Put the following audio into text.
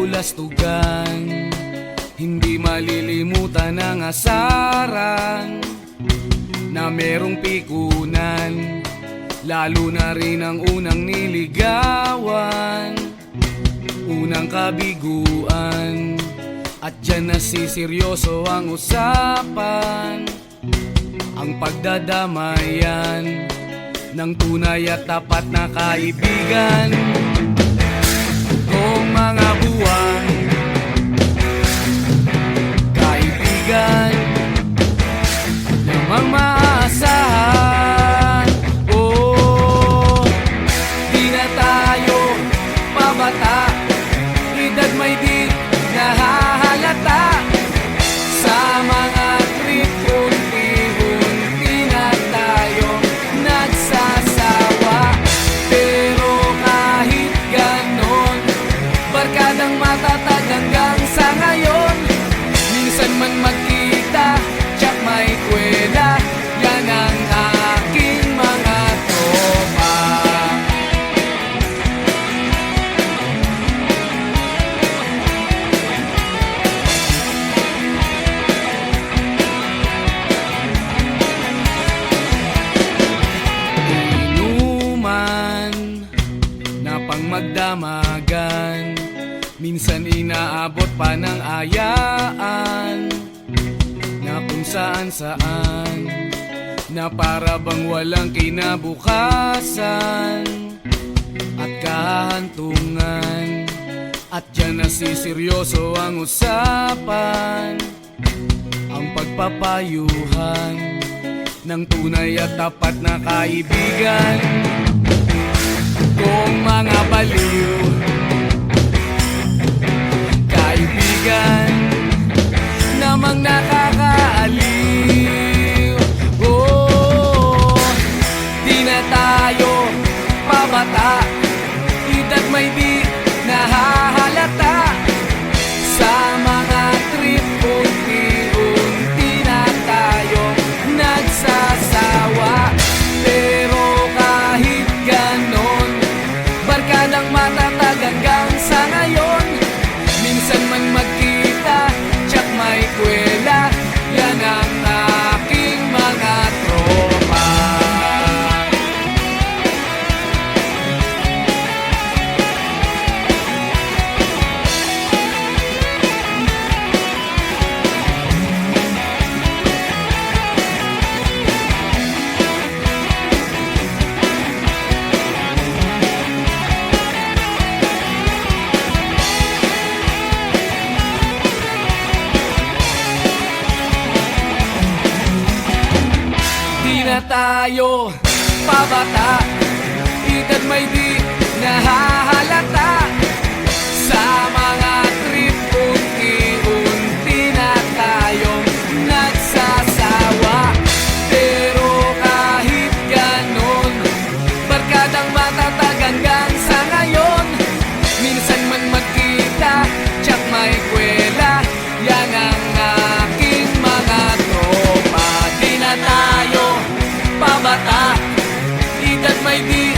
bulastugan, hindi malilimutan ang asaran na merong pikunan, lalo na rin ang unang niligawan, unang kabiguan. At dyan nasiseryoso ang usapan, ang pagdadamayan ng tunay at tapat na kaibigan. Kung mga buwan, kaibigan namang maaasahan. Oh, di na tayo pabata, edad may di nahahalata. Sa mga trip, unti-unti na tayo nagsasawa. Pero kahit ganon, barkadang matatag hanggang sa ngayon. Minsan man magkita, tsak may kwela, yan ang aking mga tropa. Inuman na pang magdamagan, minsan inaabot pa ng ayaan na kung saan-saan, na para bang walang kinabukasan at kahantungan. At dyan nasiseryoso ang usapan, ang pagpapayuhan ng tunay at tapat na kaibigan. Kung mga baliw, kaibigan namang nakakaaliw. Oh, di na tayo pabata, edad may di nahahalata. Sa mga trip, unti-unti na tayo nagsasawa. Pero kahit ganon, barkadang matatag hanggang sa ngayon. Minsan man magkita, tsak may kwela, yan ang aking mga tropa. Di na tayo pabata, edad may di nahahalata. Sa mga trip, unti-unti na tayong nagsasawa. Pero kahit ganon, barkadang matatag hanggang sa ngayon. Minsan man magkita, tsak may kwela, yan ang aking mga tropa. Di na tayo pabata, edad may di